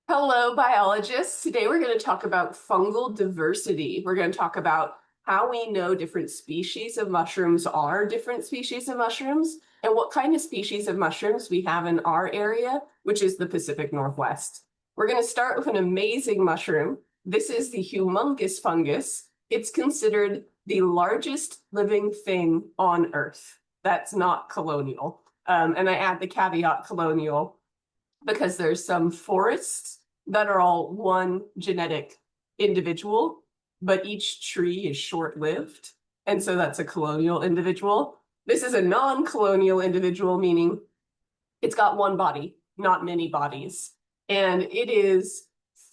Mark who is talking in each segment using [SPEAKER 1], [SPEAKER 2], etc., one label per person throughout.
[SPEAKER 1] Hello, biologists. Today we're going to talk about fungal diversity. We're going to talk about how we know different species of mushrooms are different species of mushrooms and what kind of species of mushrooms we have in our area, which is the Pacific Northwest. We're going to start with an amazing mushroom. This is the humongous fungus. It's considered the largest living thing on Earth. That's not colonial. And I add the caveat colonial because there's some forests that are all one genetic individual, but each tree is short-lived. And so that's a colonial individual. This is a non-colonial individual, meaning it's got one body, not many bodies. And it is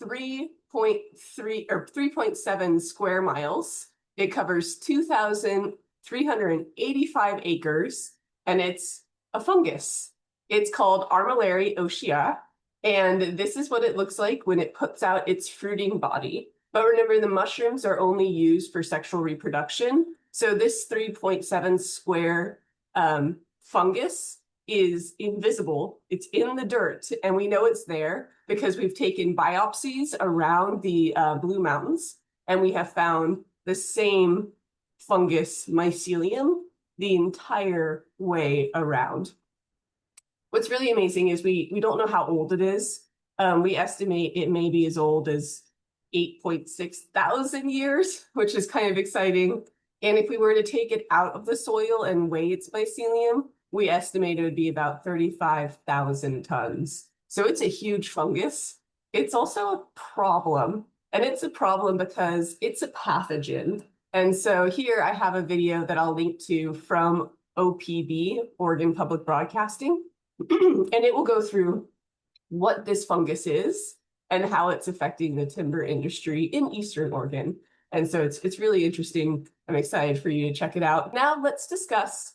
[SPEAKER 1] 3.3 or 3.7 square miles. It covers 2,385 acres, and it's a fungus. It's called Armillaria oscea, and this is what it looks like when it puts out its fruiting body. But remember, the mushrooms are only used for sexual reproduction. So this 3.7 square fungus is invisible. It's in the dirt, and we know it's there because we've taken biopsies around the Blue Mountains, and we have found the same fungus mycelium the entire way around. What's really amazing is we don't know how old it is. We estimate it may be as old as 8.6 thousand years, which is kind of exciting. And if we were to take it out of the soil and weigh its mycelium, we estimate it would be about 35,000 tons. So it's a huge fungus. It's also a problem, and it's a problem because it's a pathogen. And so here I have a video that I'll link to from OPB, Oregon Public Broadcasting. And it will go through what this fungus is and how it's affecting the timber industry in Eastern Oregon. And so it's really interesting. I'm excited for you to check it out. Now let's discuss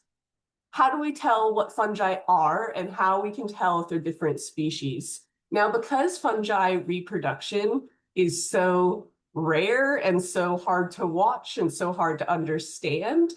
[SPEAKER 1] how do we tell what fungi are and how we can tell if they're different species. Now, because fungi reproduction is so rare and so hard to watch and so hard to understand,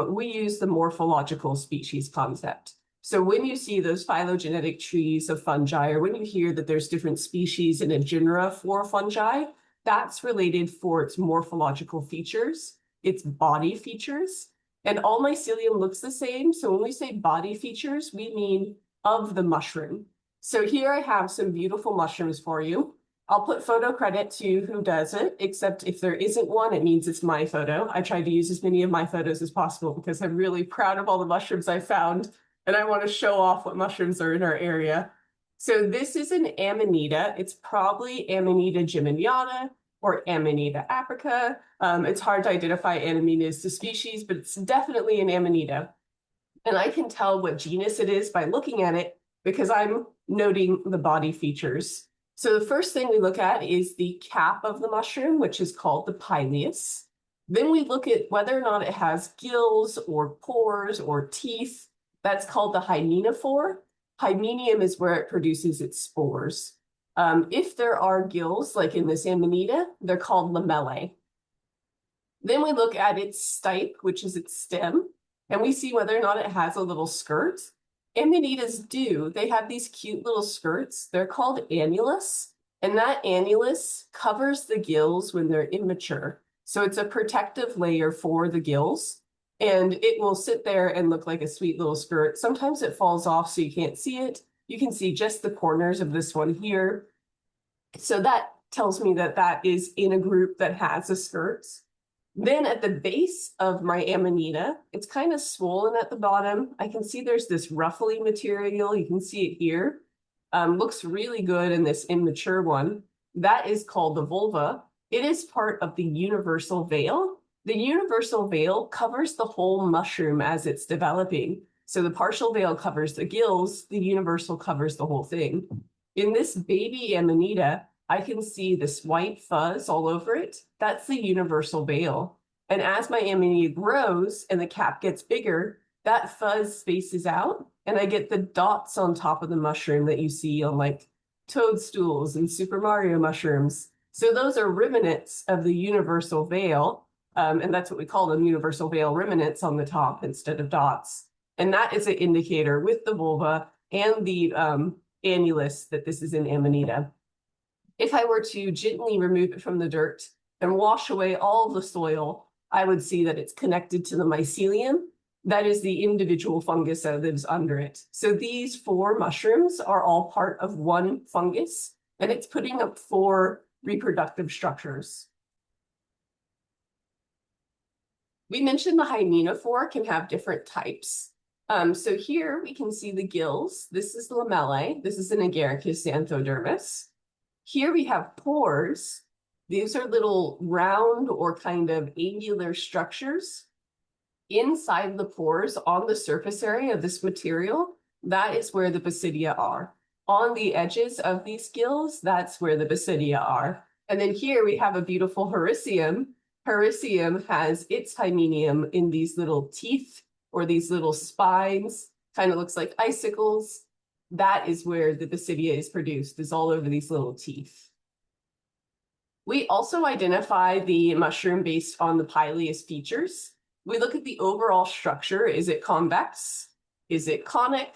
[SPEAKER 1] we use the morphological species concept. So when you see those phylogenetic trees of fungi, or when you hear that there's different species in a genera for fungi, that's related for its morphological features, its body features. And all mycelium looks the same. So when we say body features, we mean of the mushroom. So here I have some beautiful mushrooms for you. I'll put photo credit to who does it, except if there isn't one, it means it's my photo. I tried to use as many of my photos as possible because I'm really proud of all the mushrooms I found, and I want to show off what mushrooms are in our area. So this is an Amanita. It's probably Amanita geminiana or Amanita africa. It's hard to identify Amanita as species, but it's definitely an Amanita. And I can tell what genus it is by looking at it because I'm noting the body features. So the first thing we look at is the cap of the mushroom, which is called the pileus. Then we look at whether or not it has gills or pores or teeth. That's called the hymenophore. Hymenium is where it produces its spores. If there are gills, like in this Amanita, they're called lamellae. Then we look at its stipe, which is its stem, and we see whether or not it has a little skirt. Amanitas do. They have these cute little skirts. They're called annulus, and that annulus covers the gills when they're immature. So it's a protective layer for the gills, and it will sit there and look like a sweet little skirt. Sometimes it falls off so you can't see it. You can see just the corners of this one here. So that tells me that that is in a group that has a skirt. Then at the base of my Amanita, it's kind of swollen at the bottom. I can see there's this ruffly material. You can see it here. Looks really good in this immature one. That is called the vulva. It is part of the universal veil. The universal veil covers the whole mushroom as it's developing. So the partial veil covers the gills, the universal covers the whole thing. In this baby Amanita, I can see this white fuzz all over it. That's the universal veil. And as my Amanita grows and the cap gets bigger, that fuzz spaces out, and I get the dots on top of the mushroom that you see on like toadstools and Super Mario mushrooms. So those are remnants of the universal veil. And that's what we call them, universal veil remnants on the top instead of dots. And that is an indicator with the vulva and the annulus that this is an Amanita. If I were to gently remove it from the dirt and wash away all the soil, I would see that it's connected to the mycelium. That is the individual fungus that lives under it. So these 4 mushrooms are all part of one fungus, and it's putting up 4 reproductive structures. We mentioned the hymenophore can have different types. So here we can see the gills. This is lamellae. This is an agaricus xanthodermis. Here we have pores. These are little round or kind of angular structures inside the pores on the surface area of this material. That is where the basidia are. On the edges of these gills, that's where the basidia are. And then here we have a beautiful hericium. Hericium has its hymenium in these little teeth or these little spines, kind of looks like icicles. That is where the basidia is produced, is all over these little teeth. We also identify the mushroom based on the pileus features. We look at the overall structure. Is it convex? Is it conic?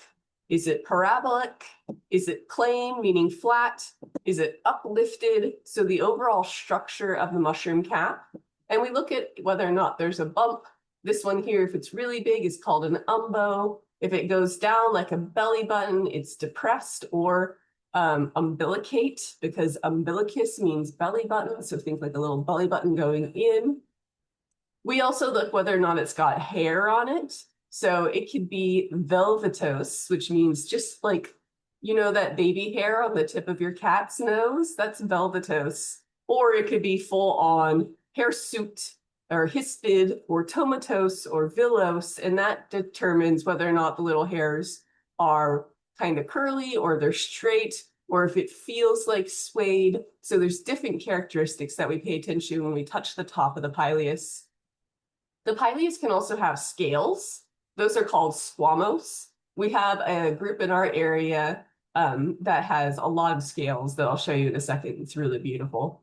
[SPEAKER 1] Is it parabolic? Is it plane, meaning flat? Is it uplifted? So the overall structure of the mushroom cap. And we look at whether or not there's a bump. This one here, if it's really big, is called an umbo. If it goes down like a belly button, it's depressed or umbilicate, because umbilicus means belly button. So think like a little belly button going in. We also look whether or not it's got hair on it. So it could be velvetose, which means just like, you know, that baby hair on the tip of your cat's nose, that's velvetose. Or it could be full on hirsute or hispid or tomatose or villose, and that determines whether or not the little hairs are kind of curly or they're straight, or if it feels like suede. So there's different characteristics that we pay attention to when we touch the top of the pileus. The pileus can also have scales. Those are called squamose. We have a group in our area that has a lot of scales that I'll show you in a second. It's really beautiful.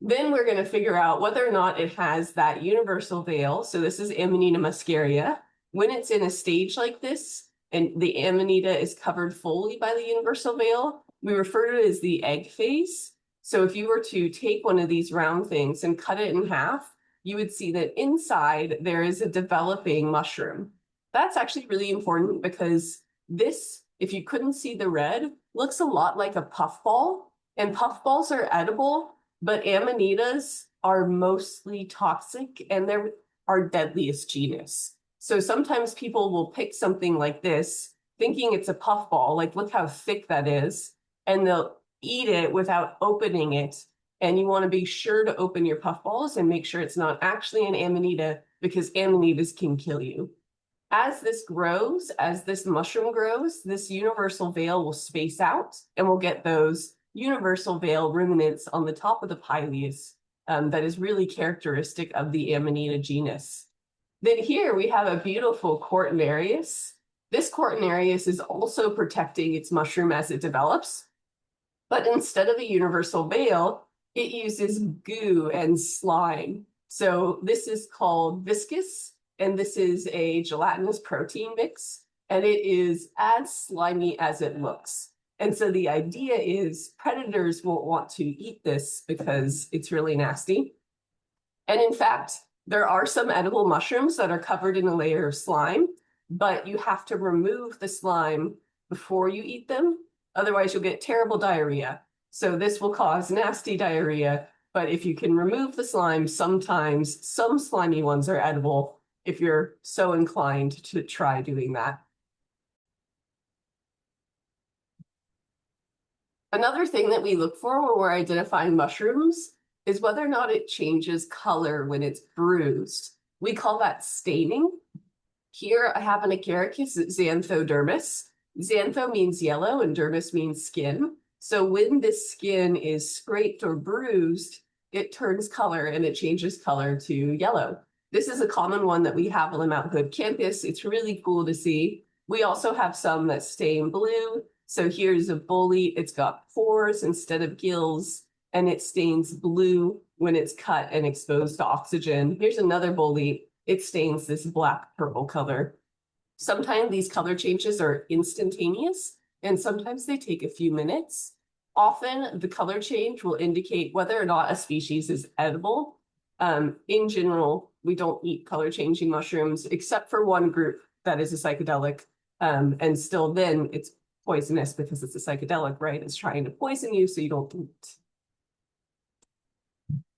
[SPEAKER 1] Then we're going to figure out whether or not it has that universal veil. So this is Amanita muscaria. When it's in a stage like this, and the amanita is covered fully by the universal veil, we refer to it as the egg phase. So if you were to take one of these round things and cut it in half, you would see that inside there is a developing mushroom. That's actually really important because this, if you couldn't see the red, looks a lot like a puffball. And puffballs are edible, but amanitas are mostly toxic and they're our deadliest genus. So sometimes people will pick something like this, thinking it's a puffball, like look how thick that is, and they'll eat it without opening it. And you want to be sure to open your puffballs and make sure it's not actually an amanita, because amanitas can kill you. As this grows, as this mushroom grows, this universal veil will space out and we'll get those universal veil ruminants on the top of the pileus that is really characteristic of the Amanita genus. Then here we have a beautiful Cortinarius. This Cortinarius is also protecting its mushroom as it develops, but instead of a universal veil, it uses goo and slime. So this is called viscous, and this is a gelatinous protein mix, and it is as slimy as it looks. And so the idea is predators won't want to eat this because it's really nasty. And in fact, there are some edible mushrooms that are covered in a layer of slime, but you have to remove the slime before you eat them. Otherwise, you'll get terrible diarrhea. So this will cause nasty diarrhea. But if you can remove the slime, sometimes some slimy ones are edible if you're so inclined to try doing that. Another thing that we look for when we're identifying mushrooms is whether or not it changes color when it's bruised. We call that staining. Here I have an agaricus xanthodermis. Xantho means yellow and dermis means skin. So when this skin is scraped or bruised, it turns color and it changes color to yellow. This is a common one that we have on the Mount Hood campus. It's really cool to see. We also have some that stain blue. So here's a bolete. It's got pores instead of gills, and it stains blue when it's cut and exposed to oxygen. Here's another bolete. It stains this black purple color. Sometimes these color changes are instantaneous, and sometimes they take a few minutes. Often the color change will indicate whether or not a species is edible. In general, we don't eat color changing mushrooms except for one group that is a psychedelic. And still then it's poisonous because it's a psychedelic, right? It's trying to poison you so you don't eat.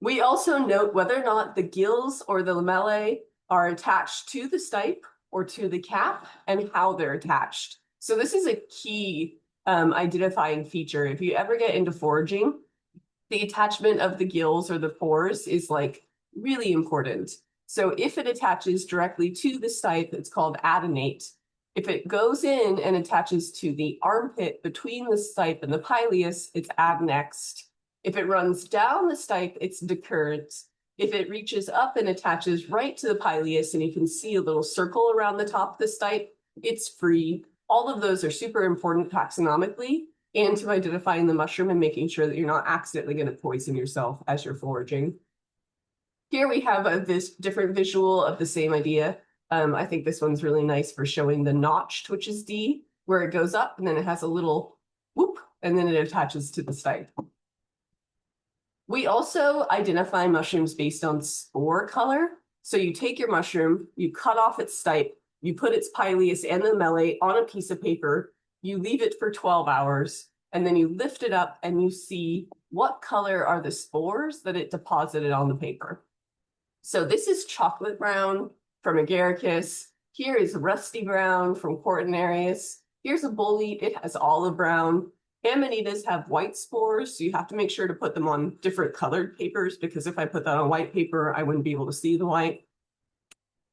[SPEAKER 1] We also note whether or not the gills or the lamellae are attached to the stipe or to the cap and how they're attached. So this is a key identifying feature. If you ever get into foraging, the attachment of the gills or the pores is like really important. So if it attaches directly to the stipe, it's called adenate. If it goes in and attaches to the armpit between the stipe and the pileus, it's adnexed. If it runs down the stipe, it's decurrent. If it reaches up and attaches right to the pileus, and you can see a little circle around the top of the stipe, it's free. All of those are super important taxonomically and to identifying the mushroom and making sure that you're not accidentally going to poison yourself as you're foraging. Here we have this different visual of the same idea. I think this one's really nice for showing the notched, which is D, where it goes up and then it has a little whoop, and then it attaches to the stipe. We also identify mushrooms based on spore color. So you take your mushroom, you cut off its stipe, you put its pileus and the lamellae on a piece of paper, you leave it for 12 hours, and then you lift it up and you see what color are the spores that it deposited on the paper. So this is chocolate brown from agaricus. Here is rusty brown from Cortinarius. Here's a bolete, it has olive brown. Amanitas have white spores, so you have to make sure to put them on different colored papers, because if I put that on white paper, I wouldn't be able to see the white.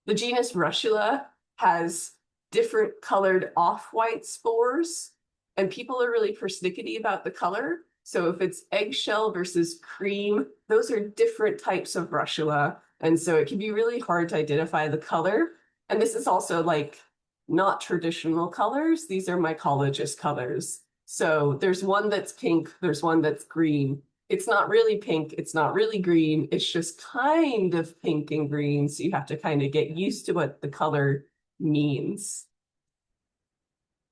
[SPEAKER 1] The genus Russula has different colored off-white spores, and people are really persnickety about the color. So if it's eggshell versus cream, those are different types of Russula. And so it can be really hard to identify the color. And this is also like not traditional colors. These are mycologist colors. So there's one that's pink, there's one that's green. It's not really pink, it's not really green, it's just kind of pink and green. So you have to kind of get used to what the color means.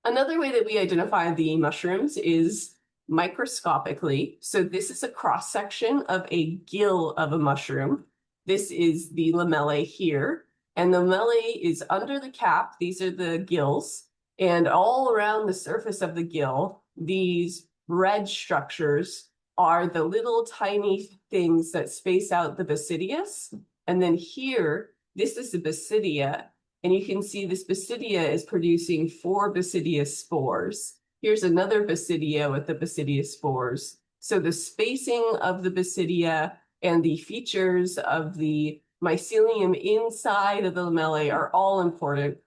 [SPEAKER 1] Another way that we identify the mushrooms is microscopically. So this is a cross-section of a gill of a mushroom. This is the lamellae here, and the lamellae is under the cap. These are the gills, and all around the surface of the gill, these red structures are the little tiny things that space out the basidius. And then here, this is the basidia, and you can see this basidia is producing 4 basidius spores. Here's another basidia with the basidius spores. So the spacing of the basidia and the features of the mycelium inside of the lamellae are all important.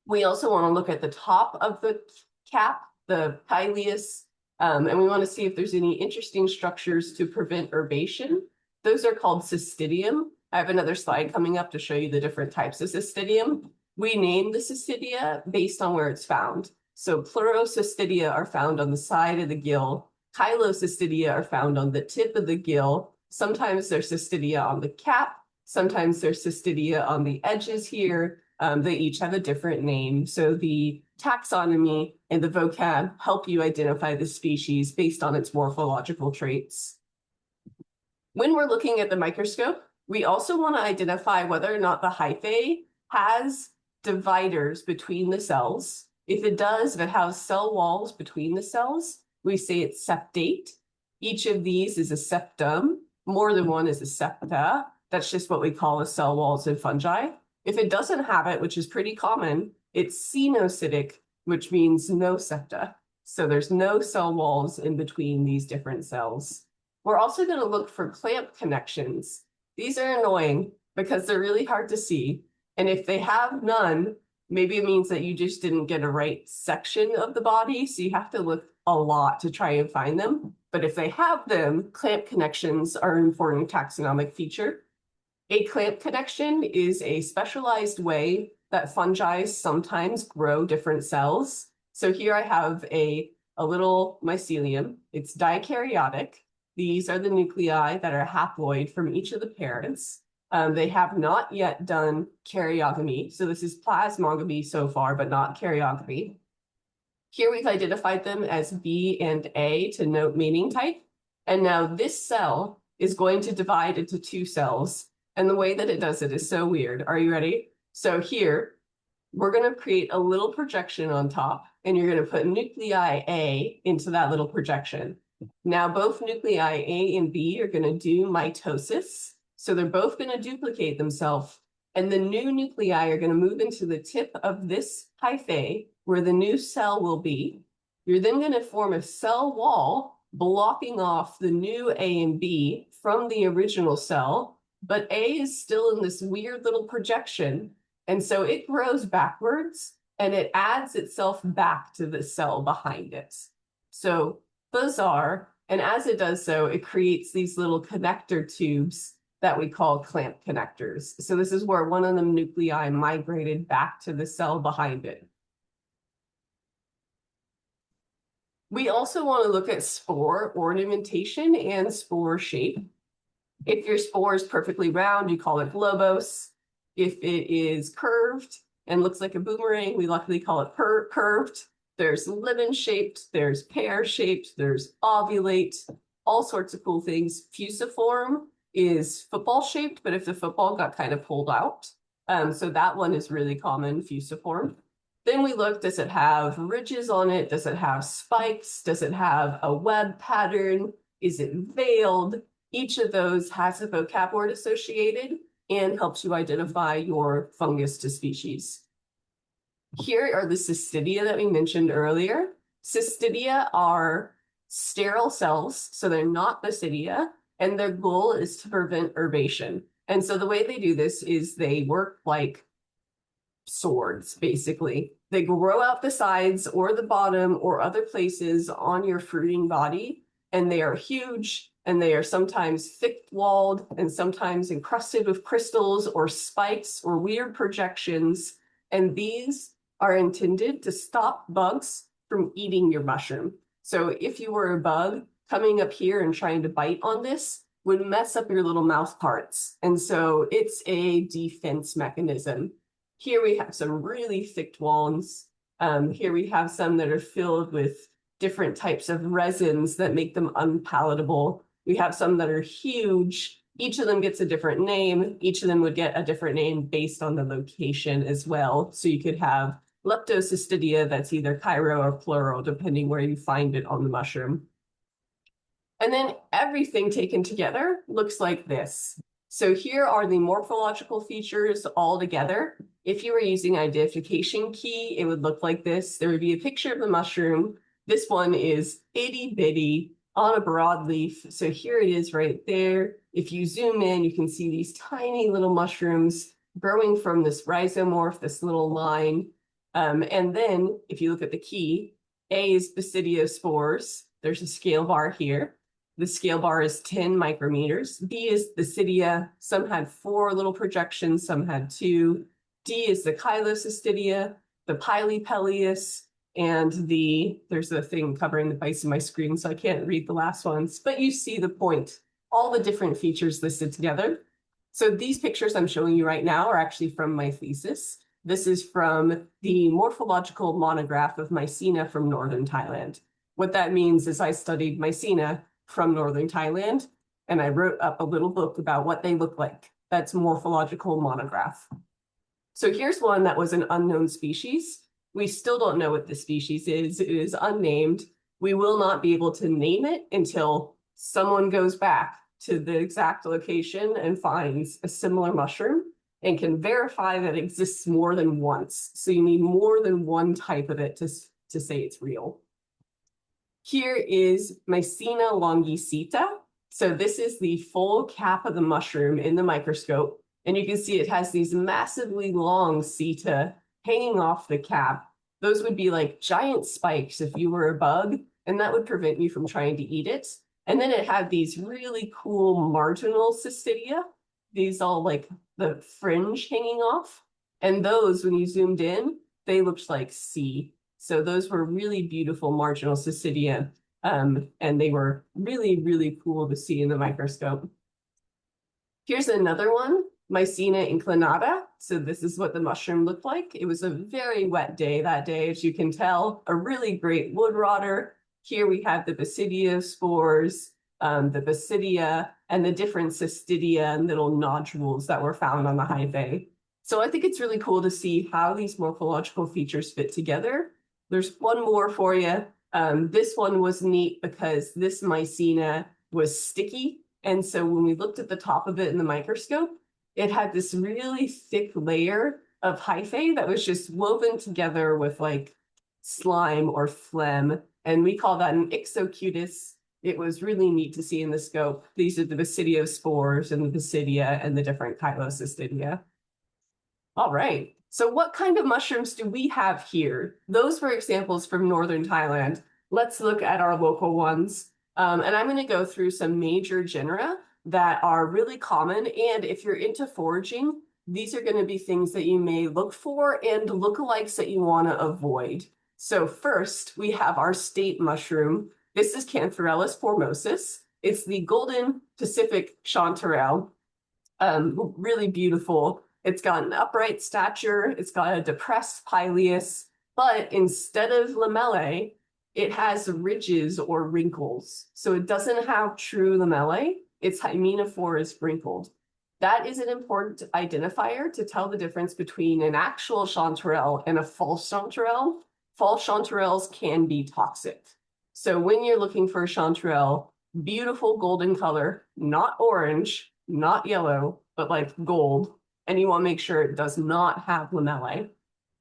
[SPEAKER 1] We also want to look at the top of the cap, the pileus, and we want to see if there's any interesting structures to prevent herbation. Those are called cystidium. I have another slide coming up to show you the different types of cystidium. We name the cystidia based on where it's found. So pleurocystidia are found on the side of the gill. Chylocystidia are found on the tip of the gill. Sometimes there's cystidia on the cap. Sometimes there's cystidia on the edges here. They each have a different name. So the taxonomy and the vocab help you identify the species based on its morphological traits. When we're looking at the microscope, we also want to identify whether or not the hyphae has dividers between the cells. If it does, if it has cell walls between the cells, we say it's septate. Each of these is a septum. More than one is a septa. That's just what we call the cell walls in fungi. If it doesn't have it, which is pretty common, it's cenocytic, which means no septa. So there's no cell walls in between these different cells. We're also going to look for clamp connections. These are annoying because they're really hard to see. And if they have none, maybe it means that you just didn't get a right section of the body. So you have to look a lot to try and find them. But if they have them, clamp connections are an important taxonomic feature. A clamp connection is a specialized way that fungi sometimes grow different cells. So here I have a little mycelium. It's dikaryotic. These are the nuclei that are haploid from each of the parents. They have not yet done karyogamy. So this is plasmogamy so far, but not karyogamy. Here we've identified them as B and A to note meaning type. And now this cell is going to divide into two cells. And the way that it does it is so weird. Are you ready? So here, we're going to create a little projection on top, and you're going to put nuclei A into that little projection. Now, both nuclei A and B are going to do mitosis. So they're both going to duplicate themselves. And the new nuclei are going to move into the tip of this hyphae where the new cell will be. You're then going to form a cell wall blocking off the new A and B from the original cell, but A is still in this weird little projection. And so it grows backwards and it adds itself back to the cell behind it. So bizarre. And as it does so, it creates these little connector tubes that we call clamp connectors. So this is where one of the nuclei migrated back to the cell behind it. We also want to look at spore ornamentation and spore shape. If your spore is perfectly round, you call it globose. If it is curved and looks like a boomerang, we luckily call it curved. There's lemon-shaped, there's pear-shaped, there's ovulate, all sorts of cool things. Fusiform is football-shaped, but if the football got kind of pulled out. So that one is really common, fusiform. Then we look, does it have ridges on it? Does it have spikes? Does it have a web pattern? Is it veiled? Each of those has a vocab word associated and helps you identify your fungus to species. Here are the cystidia that we mentioned earlier. Cystidia are sterile cells, so they're not basidia, and their goal is to prevent herbation. And so the way they do this is they work like swords, basically. They grow out the sides or the bottom or other places on your fruiting body, and they are huge, and they are sometimes thick-walled and sometimes encrusted with crystals or spikes or weird projections. And these are intended to stop bugs from eating your mushroom. So if you were a bug, coming up here and trying to bite on this would mess up your little mouth parts. And so it's a defense mechanism. Here we have some really thick ones. Here we have some that are filled with different types of resins that make them unpalatable. We have some that are huge. Each of them gets a different name. Each of them would get a different name based on the location as well. So you could have leptocystidia that's either chiro or plural, depending where you find it on the mushroom. And then everything taken together looks like this. So here are the morphological features all together. If you were using identification key, it would look like this. There would be a picture of the mushroom. This one is itty bitty on a broadleaf. So here it is right there. If you zoom in, you can see these tiny little mushrooms growing from this rhizomorph, this little line. And then if you look at the key, A is basidiospores. There's a scale bar here. The scale bar is 10 micrometers. B is basidia. Some had 4 little projections, some had 2. D is the chylocystidia, the pilepelleus, and there's a thing covering the base of my screen, so I can't read the last ones, but you see the point. All the different features listed together. So these pictures I'm showing you right now are actually from my thesis. This is from the morphological monograph of Mycena from northern Thailand. What that means is I studied Mycena from northern Thailand, and I wrote up a little book about what they look like. That's morphological monograph. So here's one that was an unknown species. We still don't know what the species is. It is unnamed. We will not be able to name it until someone goes back to the exact location and finds a similar mushroom and can verify that it exists more than once. So you need more than one type of it to say it's real. Here is Mycena longicita. So this is the full cap of the mushroom in the microscope. And you can see it has these massively long seta hanging off the cap. Those would be like giant spikes if you were a bug, and that would prevent you from trying to eat it. And then it had these really cool marginal cystidia, these all like the fringe hanging off. And those, when you zoomed in, they looked like C. So those were really beautiful marginal cystidia, and they were really, really cool to see in the microscope. Here's another one. Mycena inclinata. So this is what the mushroom looked like. It was a very wet day that day, as you can tell, a really great wood rotter. Here we have the basidiospores, the basidia, and the different cystidia and little nodules that were found on the hyphae. So I think it's really cool to see how these morphological features fit together. There's one more for you. This one was neat because this mycena was sticky. And so when we looked at the top of it in the microscope, it had this really thick layer of hyphae that was just woven together with like slime or phlegm. And we call that an ixocutis. It was really neat to see in the scope. These are the basidiospores and the basidia and the different chylocystidia. All right. So what kind of mushrooms do we have here? Those were examples from northern Thailand. Let's look at our local ones. And I'm going to go through some major genera that are really common. And if you're into foraging, these are going to be things that you may look for and lookalikes that you want to avoid. So first, we have our state mushroom. This is Cantharellus formosus. It's the golden Pacific chanterelle. Really beautiful. It's got an upright stature. It's got a depressed pileus, but instead of lamellae, it has ridges or wrinkles. So it doesn't have true lamellae. Its hymenophore is wrinkled. That is an important identifier to tell the difference between an actual chanterelle and a false chanterelle. False chanterelles can be toxic. So when you're looking for a chanterelle, beautiful golden color, not orange, not yellow, but like gold. And you want to make sure it does not have lamellae.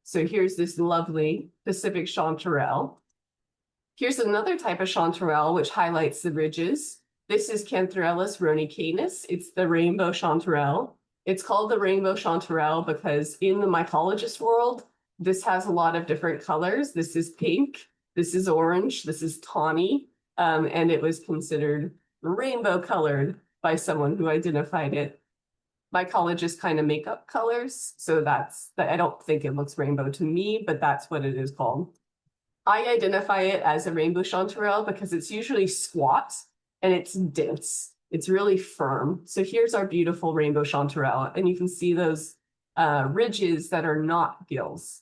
[SPEAKER 1] So here's this lovely Pacific chanterelle. Here's another type of chanterelle, which highlights the ridges. This is Cantharellus rhonicanus. It's the rainbow chanterelle. It's called the rainbow chanterelle because in the mycologist world, this has a lot of different colors. This is pink, this is orange, this is tawny, and it was considered rainbow colored by someone who identified it. Mycologists kind of make up colors, so I don't think it looks rainbow to me, but that's what it is called. I identify it as a rainbow chanterelle because it's usually squat and it's dense. It's really firm. So here's our beautiful rainbow chanterelle, and you can see those ridges that are not gills.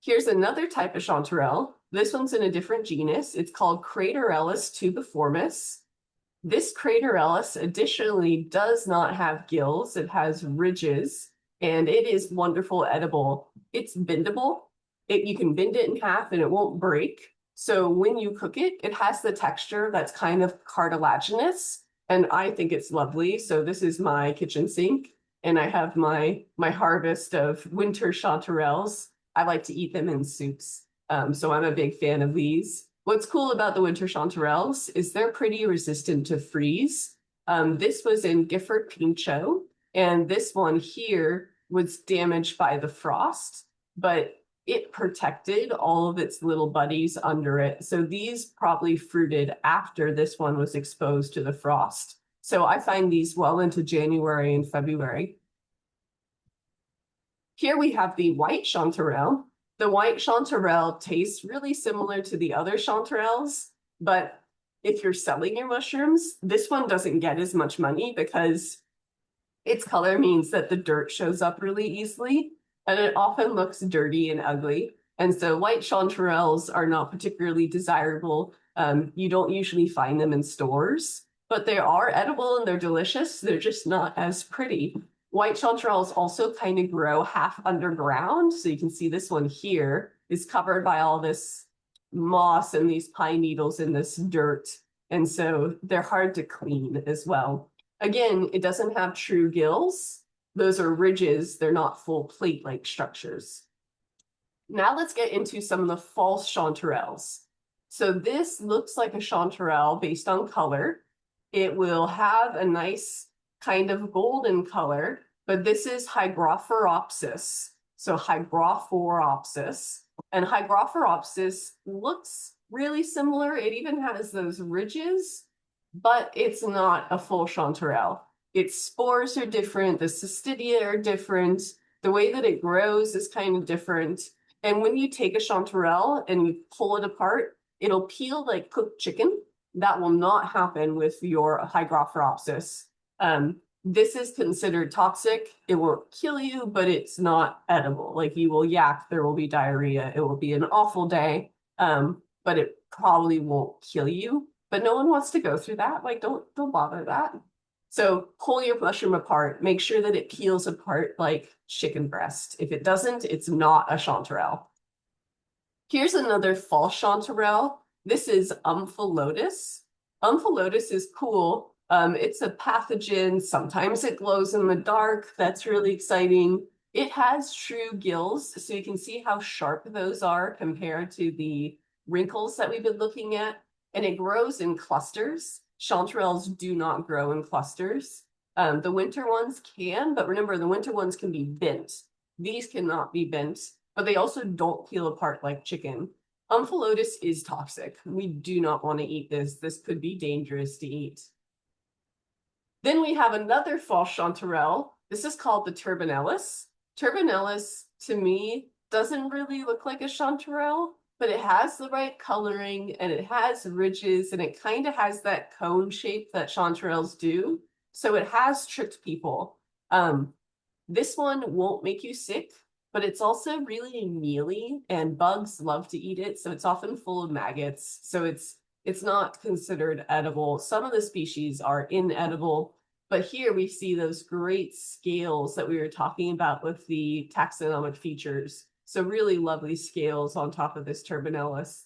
[SPEAKER 1] Here's another type of chanterelle. This one's in a different genus. It's called Craterellus tubiformis. This Craterellus additionally does not have gills. It has ridges, and it is wonderful edible. It's bendable. You can bend it in half and it won't break. So when you cook it, it has the texture that's kind of cartilaginous, and I think it's lovely. So this is my kitchen sink, and I have my harvest of winter chanterelles. I like to eat them in soups. So I'm a big fan of these. What's cool about the winter chanterelles is they're pretty resistant to freeze. This was in Gifford Pinchot, and this one here was damaged by the frost, but it protected all of its little buddies under it. So these probably fruited after this one was exposed to the frost. So I find these well into January and February. Here we have the white chanterelle. The white chanterelle tastes really similar to the other chanterelles, but if you're selling your mushrooms, this one doesn't get as much money because its color means that the dirt shows up really easily, and it often looks dirty and ugly. And so white chanterelles are not particularly desirable. You don't usually find them in stores, but they are edible and they're delicious. They're just not as pretty. White chanterelles also kind of grow half underground. So you can see this one here is covered by all this moss and these pine needles in this dirt. And so they're hard to clean as well. Again, it doesn't have true gills. Those are ridges. They're not full plate-like structures. Now let's get into some of the false chanterelles. So this looks like a chanterelle based on color. It will have a nice kind of golden color, but this is Hygrophorapsis. So Hygrophorapsis. And Hygrophorapsis looks really similar. It even has those ridges, but it's not a full chanterelle. Its spores are different, the cystidia are different, the way that it grows is kind of different. And when you take a chanterelle and you pull it apart, it'll peel like cooked chicken. That will not happen with your Hygrophorapsis. This is considered toxic. It won't kill you, but it's not edible. Like you will yak, there will be diarrhea. It will be an awful day, but it probably won't kill you. But no one wants to go through that. Like don't bother that. So pull your mushroom apart. Make sure that it peels apart like chicken breast. If it doesn't, it's not a chanterelle. Here's another false chanterelle. This is Omphalotus. Omphalotus is cool. It's a pathogen. Sometimes it glows in the dark. That's really exciting. It has true gills, so you can see how sharp those are compared to the wrinkles that we've been looking at. And it grows in clusters. Chanterelles do not grow in clusters. The winter ones can, but remember, the winter ones can be bent. These cannot be bent, but they also don't peel apart like chicken. Omphalotus is toxic. We do not want to eat this. This could be dangerous to eat. Then we have another false chanterelle. This is called the turbinellus. Turbinellus, to me, doesn't really look like a chanterelle, but it has the right coloring and it has ridges and it kind of has that cone shape that chanterelles do. So it has tricked people. This one won't make you sick, but it's also really mealy and bugs love to eat it. So it's often full of maggots. So it's not considered edible. Some of the species are inedible, but here we see those great scales that we were talking about with the taxonomic features. So really lovely scales on top of this turbinellus.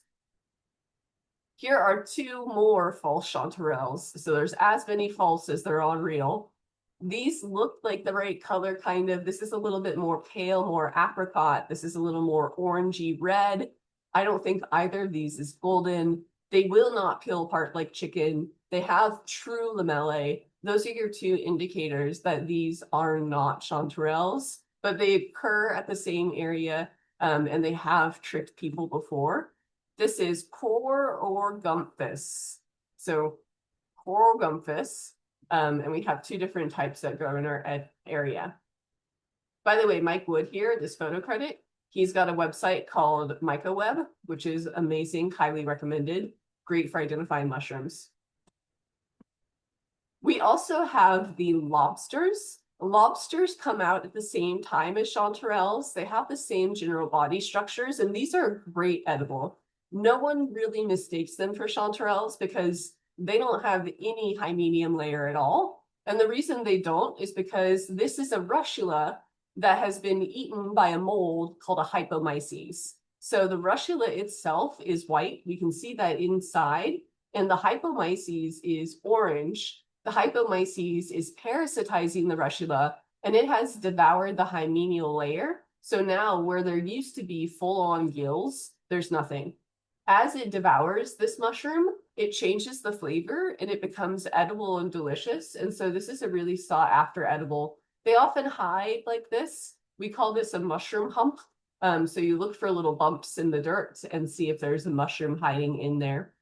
[SPEAKER 1] Here are two more false chanterelles. So there's as many false as there are real. These look like the right color, kind of. This is a little bit more pale, more apricot. This is a little more orangey red. I don't think either of these is golden. They will not peel apart like chicken. They have true lamellae. Those are your two indicators that these are not chanterelles, but they occur at the same area, and they have tricked people before. This is Corogumphus. So Corogumphus. And we have two different types that grow in our area. By the way, Mike Wood here, this photo credit, he's got a website called MycoWeb, which is amazing, highly recommended, great for identifying mushrooms. We also have the lobsters. Lobsters come out at the same time as chanterelles. They have the same general body structures, and these are great edible. No one really mistakes them for chanterelles because they don't have any high medium layer at all. And the reason they don't is because this is a russula that has been eaten by a mold called a hypomyces. So the russula itself is white. We can see that inside. And the hypomyces is orange. The hypomyces is parasitizing the russula, and it has devoured the hymenial layer. So now where there used to be full-on gills, there's nothing. As it devours this mushroom, it changes the flavor and it becomes edible and delicious. And so this is a really sought after edible. They often hide like this. We call this a mushroom hump. So you look for little bumps in the dirt and see if there's a mushroom hiding in there.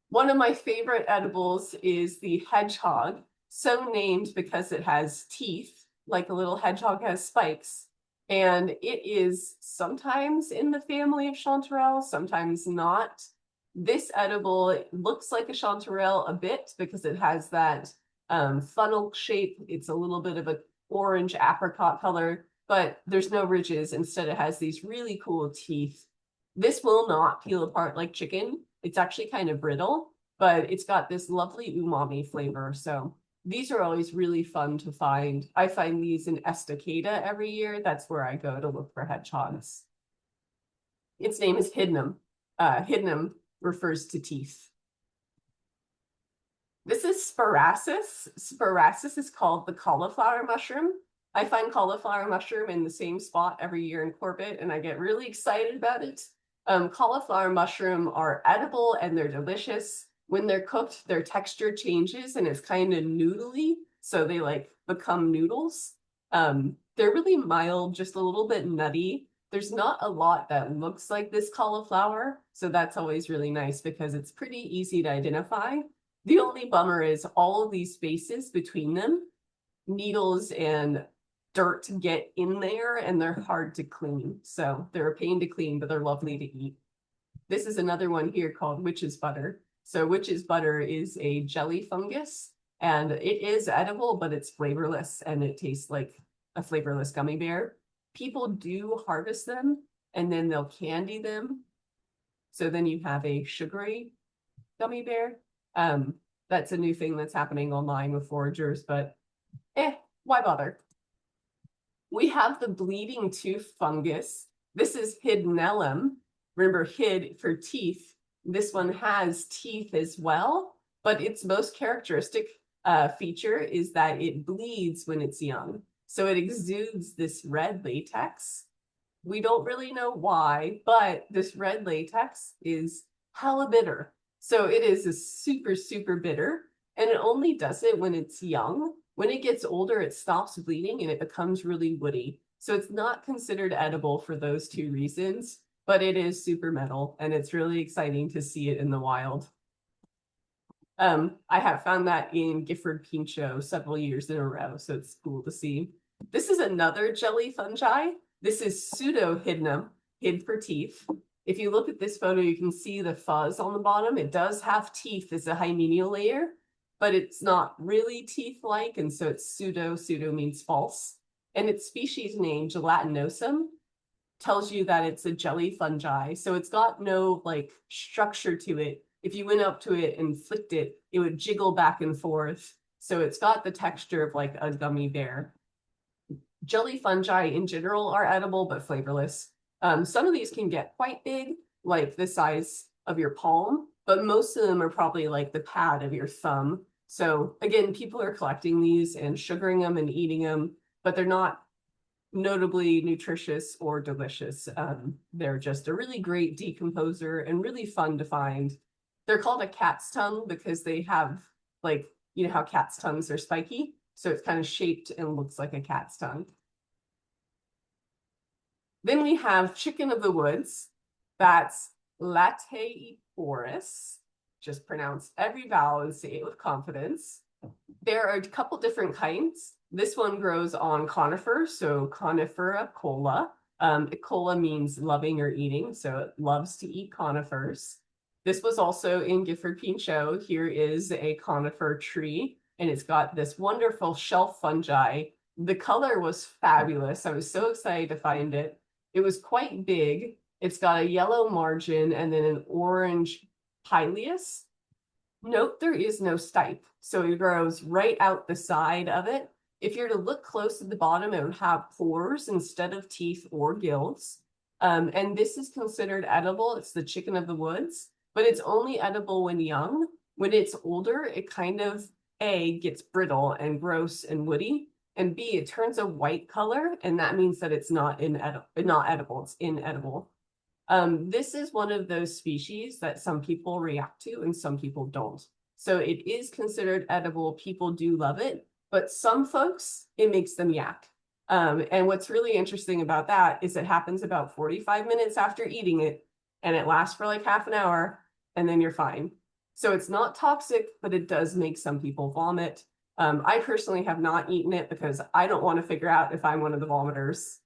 [SPEAKER 1] One of my favorite edibles is the hedgehog, so named because it has teeth, like a little hedgehog has spikes. And it is sometimes in the family of chanterelle, sometimes not. This edible looks like a chanterelle a bit because it has that funnel shape. It's a little bit of an orange apricot color, but there's no ridges. Instead, it has these really cool teeth. This will not peel apart like chicken. It's actually kind of brittle, but it's got this lovely umami flavor. So these are always really fun to find. I find these in Estacada every year. That's where I go to look for hedgehogs. Its name is hydnum. Hydnum refers to teeth. This is Spiraceus. Spiraceus is called the cauliflower mushroom. I find cauliflower mushroom in the same spot every year in Corbett, and I get really excited about it. Cauliflower mushroom are edible and they're delicious. When they're cooked, their texture changes and it's kind of noodly, so they like become noodles. They're really mild, just a little bit nutty. There's not a lot that looks like this cauliflower, so that's always really nice because it's pretty easy to identify. The only bummer is all of these spaces between them, needles and dirt get in there and they're hard to clean. So they're a pain to clean, but they're lovely to eat. This is another one here called witch's butter. So witch's butter is a jelly fungus. And it is edible, but it's flavorless and it tastes like a flavorless gummy bear. People do harvest them and then they'll candy them. So then you have a sugary gummy bear. That's a new thing that's happening online with foragers, but why bother? We have the bleeding tooth fungus. This is Hydnellum. Remember, hid for teeth. This one has teeth as well, but its most characteristic feature is that it bleeds when it's young. So it exudes this red latex. We don't really know why, but this red latex is hella bitter. So it is a super, super bitter, and it only does it when it's young. When it gets older, it stops bleeding and it becomes really woody. So it's not considered edible for those two reasons, but it is super metal and it's really exciting to see it in the wild. I have found that in Gifford Pinchot several years in a row, so it's cool to see. This is another jelly fungi. This is pseudohydnum, hid for teeth. If you look at this photo, you can see the fuzz on the bottom. It does have teeth as a hymeneal layer, but it's not really teeth-like, and so it's pseudo. Pseudo means false. And its species name, gelatinosum, tells you that it's a jelly fungi. So it's got no like structure to it. If you went up to it and flicked it, it would jiggle back and forth. So it's got the texture of like a gummy bear. Jelly fungi in general are edible, but flavorless. Some of these can get quite big, like the size of your palm, but most of them are probably like the pad of your thumb. So again, people are collecting these and sugaring them and eating them, but they're not notably nutritious or delicious. They're just a really great decomposer and really fun to find. They're called a cat's tongue because they have like, you know how cats' tongues are spiky? So it's kind of shaped and looks like a cat's tongue. Then we have chicken of the woods. That's Lateiforus. Just pronounce every vowel and say it with confidence. There are a couple different kinds. This one grows on conifers, so Conifera cola. Cola means loving or eating, so it loves to eat conifers. This was also in Gifford Pinchot. Here is a conifer tree, and it's got this wonderful shelf fungi. The color was fabulous. I was so excited to find it. It was quite big. It's got a yellow margin and then an orange pileus. Note there is no stipe, so it grows right out the side of it. If you're to look close at the bottom, it would have pores instead of teeth or gills. And this is considered edible. It's the chicken of the woods, but it's only edible when young. When it's older, it kind of, A, gets brittle and gross and woody, and B, it turns a white color, and that means that it's not edible, it's inedible. This is one of those species that some people react to and some people don't. So it is considered edible. People do love it, but some folks, it makes them yak. And what's really interesting about that is it happens about 45 minutes after eating it, and it lasts for like half an hour, and then you're fine. So it's not toxic, but it does make some people vomit. I personally have not eaten it because I don't want to figure out if I'm one of the vomiters.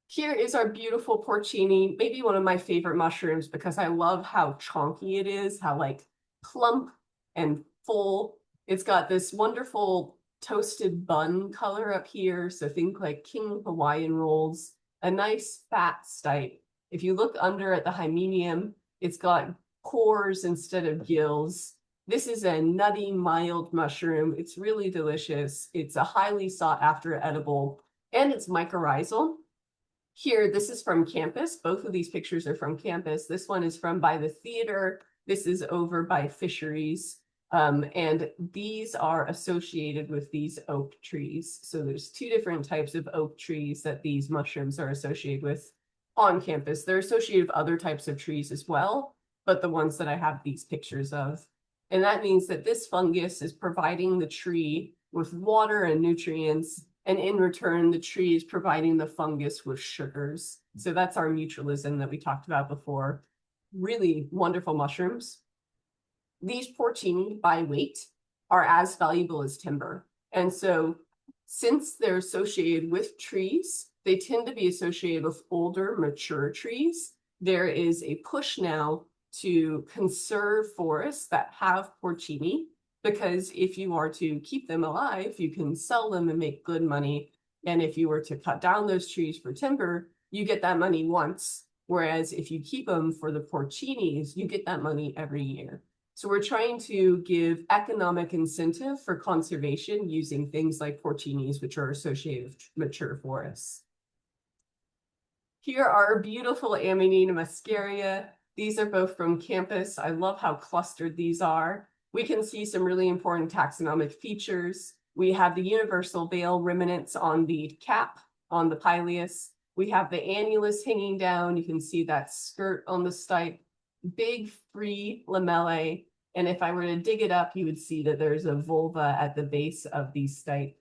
[SPEAKER 1] Here is our beautiful porcini, maybe one of my favorite mushrooms because I love how chonky it is, how like plump and full. It's got this wonderful toasted bun color up here. So think like King Hawaiian rolls, a nice fat stipe. If you look under at the hymenium, it's got cores instead of gills. This is a nutty, mild mushroom. It's really delicious. It's a highly sought after edible, and it's mycorrhizal. Here, this is from campus. Both of these pictures are from campus. This one is from by the theater. This is over by fisheries. And these are associated with these oak trees. So there's two different types of oak trees that these mushrooms are associated with on campus. They're associated with other types of trees as well, but the ones that I have these pictures of. And that means that this fungus is providing the tree with water and nutrients, and in return, the tree is providing the fungus with sugars. So that's our mutualism that we talked about before. Really wonderful mushrooms. These porcini by weight are as valuable as timber. And so since they're associated with trees, they tend to be associated with older, mature trees. There is a push now to conserve forests that have porcini. because if you are to keep them alive, you can sell them and make good money. And if you were to cut down those trees for timber, you get that money once. Whereas if you keep them for the porcinis, you get that money every year. So we're trying to give economic incentive for conservation using things like porcinis, which are associated with mature forests. Here are beautiful Amanita muscaria. These are both from campus. I love how clustered these are. We can see some really important taxonomic features. We have the universal veil remnants on the cap, on the pileus. We have the annulus hanging down. You can see that skirt on the stipe, big free lamellae. And if I were to dig it up, you would see that there's a vulva at the base of these stipe.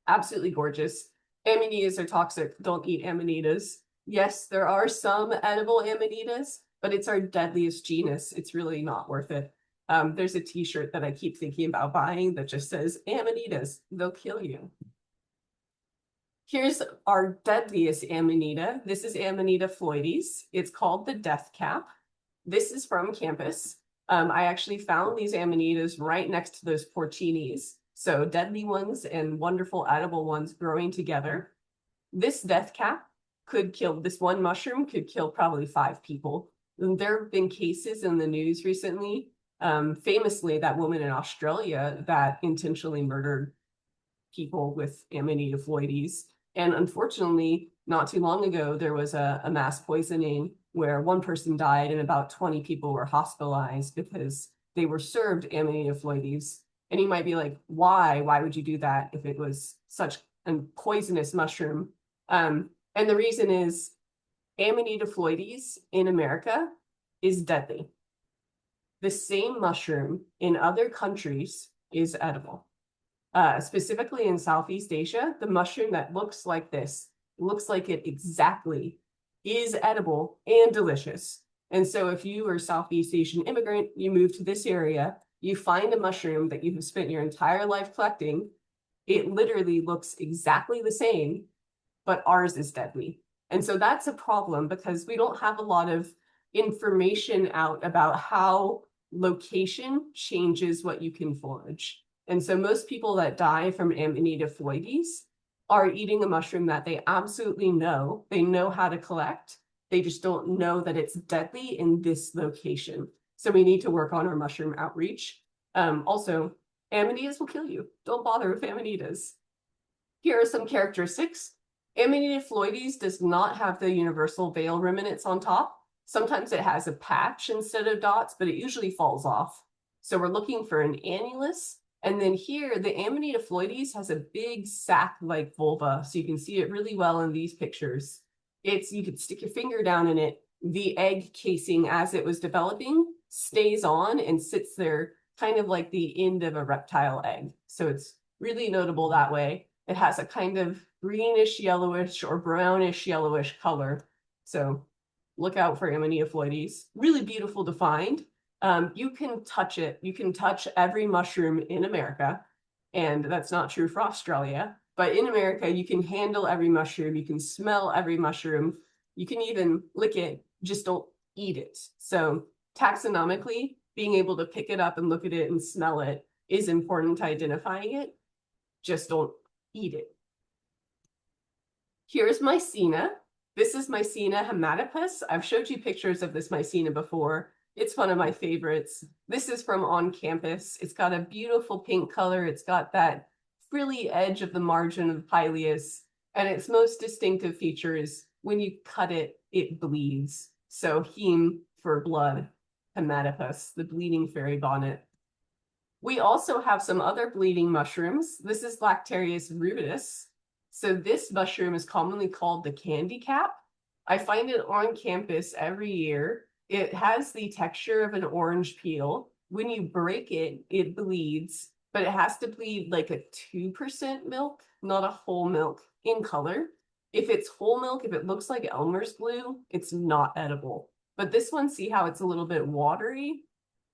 [SPEAKER 1] Absolutely gorgeous. Amanitas are toxic. Don't eat amanitas. Yes, there are some edible amanitas, but it's our deadliest genus. It's really not worth it. There's a t-shirt that I keep thinking about buying that just says amanitas, they'll kill you. Here's our deadliest amanita. This is Amanita phalloides. It's called the death cap. This is from campus. I actually found these amanitas right next to those porcinis. So deadly ones and wonderful edible ones growing together. This death cap could kill, this one mushroom could kill probably 5 people. And there have been cases in the news recently, famously that woman in Australia that intentionally murdered people with Amanita phalloides. And unfortunately, not too long ago, there was a mass poisoning where one person died and about 20 people were hospitalized because they were served Amanita phalloides. And you might be like, why? Why would you do that if it was such a poisonous mushroom? And the reason is Amanita phalloides in America is deadly. The same mushroom in other countries is edible. Specifically in Southeast Asia, the mushroom that looks like this, looks like it exactly, is edible and delicious. And so if you are a Southeast Asian immigrant, you move to this area, you find a mushroom that you have spent your entire life collecting, it literally looks exactly the same, but ours is deadly. And so that's a problem because we don't have a lot of information out about how location changes what you can forage. And so most people that die from Amanita phalloides are eating a mushroom that they absolutely know. They know how to collect. They just don't know that it's deadly in this location. So we need to work on our mushroom outreach. Also, amanitas will kill you. Don't bother with amanitas. Here are some characteristics. Amanita phalloides does not have the universal veil remnants on top. Sometimes it has a patch instead of dots, but it usually falls off. So we're looking for an annulus. And then here, the Amanita phalloides has a big sac-like vulva. So you can see it really well in these pictures. You could stick your finger down in it. The egg casing, as it was developing, stays on and sits there kind of like the end of a reptile egg. So it's really notable that way. It has a kind of greenish yellowish or brownish yellowish color. So look out for Amanita phalloides. Really beautiful to find. You can touch it. You can touch every mushroom in America. And that's not true for Australia. But in America, you can handle every mushroom. You can smell every mushroom. You can even lick it, just don't eat it. So taxonomically, being able to pick it up and look at it and smell it is important to identifying it. Just don't eat it. Here's Mycena. This is Mycena hematopus. I've showed you pictures of this Mycena before. It's one of my favorites. This is from on campus. It's got a beautiful pink color. It's got that frilly edge of the margin of the pileus. And its most distinctive feature is when you cut it, it bleeds. So heme for blood, hematopus, the bleeding fairy bonnet. We also have some other bleeding mushrooms. This is Lactarius rubidus. So this mushroom is commonly called the candy cap. I find it on campus every year. It has the texture of an orange peel. When you break it, it bleeds, but it has to bleed like a 2% milk, not a whole milk in color. If it's whole milk, if it looks like Elmer's glue, it's not edible. But this one, see how it's a little bit watery?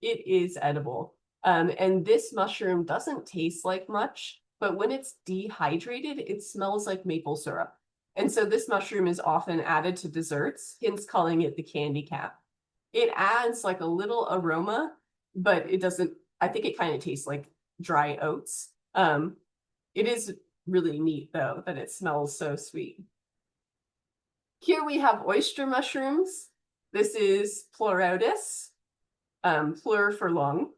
[SPEAKER 1] It is edible. And this mushroom doesn't taste like much, but when it's dehydrated, it smells like maple syrup. And so this mushroom is often added to desserts, hence calling it the candy cap. It adds like a little aroma, but it doesn't I think it kind of tastes like dry oats. It is really neat though that it smells so sweet. Here we have oyster mushrooms. This is Pleurotus, pleur for lung.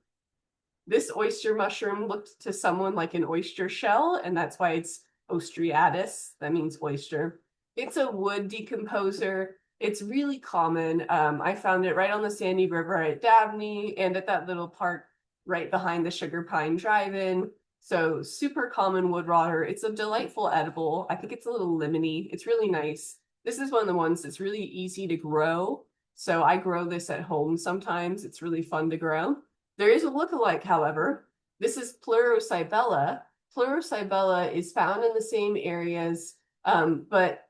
[SPEAKER 1] This oyster mushroom looked to someone like an oyster shell, and that's why it's ostriatus. That means oyster. It's a wood decomposer. It's really common. I found it right on the Sandy River at Dabney and at that little park right behind the Sugar Pine Drive-In. So super common wood rotter. It's a delightful edible. I think it's a little lemony. It's really nice. This is one of the ones that's really easy to grow. So I grow this at home sometimes. It's really fun to grow. There is a lookalike, however. This is Pleurocybella. Pleurocybella is found in the same areas, but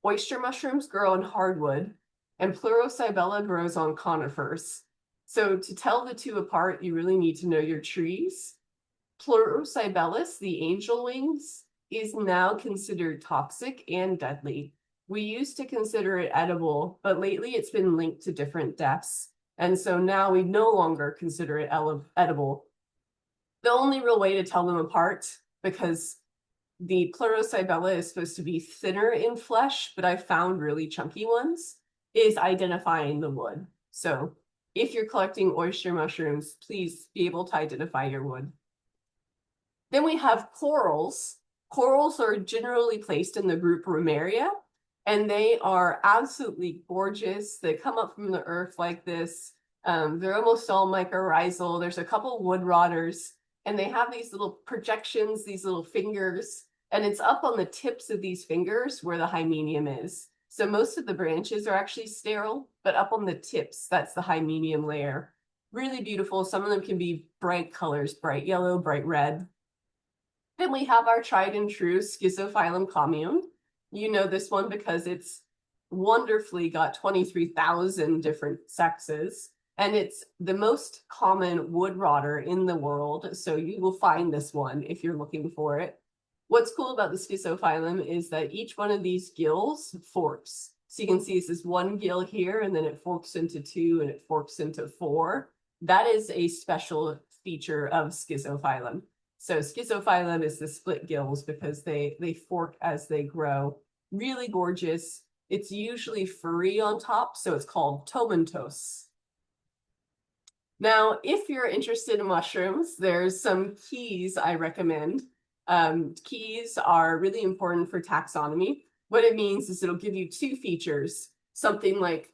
[SPEAKER 1] oyster mushrooms grow on hardwood, and Pleurocybella grows on conifers. So to tell the two apart, you really need to know your trees. Pleurocybellus, the angel wings, is now considered toxic and deadly. We used to consider it edible, but lately it's been linked to different deaths. And so now we no longer consider it edible. The only real way to tell them apart, because the Pleurocybella is supposed to be thinner in flesh, but I found really chunky ones, is identifying the wood. So if you're collecting oyster mushrooms, please be able to identify your wood. Then we have corals. Corals are generally placed in the group Romaria, and they are absolutely gorgeous. They come up from the earth like this. They're almost all mycorrhizal. There's a couple wood rotters, and they have these little projections, these little fingers, and it's up on the tips of these fingers where the hymenium is. So most of the branches are actually sterile, but up on the tips, that's the hymenium layer. Really beautiful. Some of them can be bright colors, bright yellow, bright red. Then we have our tried and true Schizophilum commune. You know this one because it's wonderfully got 23,000 different sexes, and it's the most common wood rotter in the world. So you will find this one if you're looking for it. What's cool about the Schizophilum is that each one of these gills forks. So you can see this is one gill here, and then it forks into 2, and it forks into 4. That is a special feature of Schizophilum. So Schizophilum is the split gills because they fork as they grow. Really gorgeous. It's usually furry on top, so it's called tomentos. Now, if you're interested in mushrooms, there's some keys I recommend. Keys are really important for taxonomy. What it means is it'll give you 2 features, something like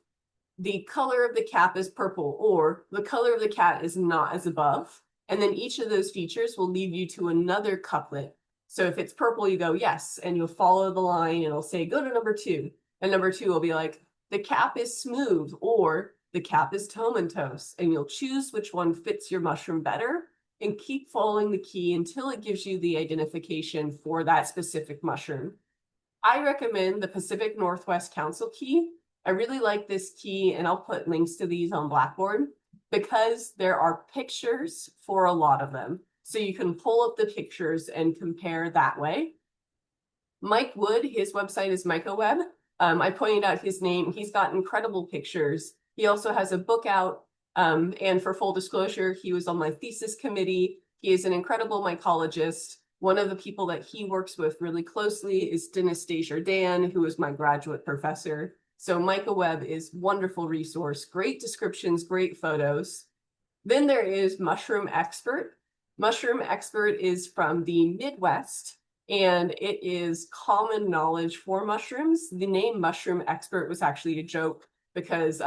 [SPEAKER 1] the color of the cap is purple, or the color of the cat is not as above. And then each of those features will lead you to another couplet. So if it's purple, you go, yes, and you'll follow the line and it'll say, go to number 2. And number 2 will be like, the cap is smooth, or the cap is tomentos. And you'll choose which one fits your mushroom better and keep following the key until it gives you the identification for that specific mushroom. I recommend the Pacific Northwest Council key. I really like this key, and I'll put links to these on Blackboard, because there are pictures for a lot of them. So you can pull up the pictures and compare that way. Mike Wood, his website is MycoWeb. I pointed out his name. He's got incredible pictures. He also has a book out. And for full disclosure, he was on my thesis committee. He is an incredible mycologist. One of the people that he works with really closely is Dennis Desjardins, who is my graduate professor. So MycoWeb is a wonderful resource, great descriptions, great photos. Then there is Mushroom Expert. Mushroom Expert is from the Midwest, and it is common knowledge for mushrooms. The name Mushroom Expert was actually a joke because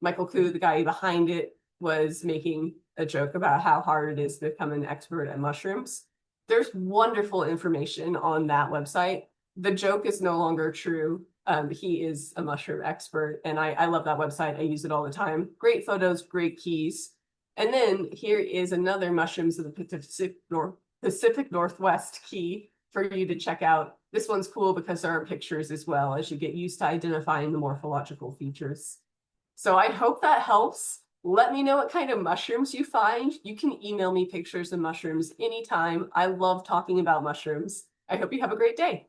[SPEAKER 1] Michael Koo, the guy behind it, was making a joke about how hard it is to become an expert at mushrooms. There's wonderful information on that website. The joke is no longer true. He is a mushroom expert, and I love that website. I use it all the time. Great photos, great keys. And then here is another Mushrooms of the Pacific Northwest key for you to check out. This one's cool because there are pictures as well as you get used to identifying the morphological features. So I hope that helps. Let me know what kind of mushrooms you find. You can email me pictures of mushrooms anytime. I love talking about mushrooms. I hope you have a great day.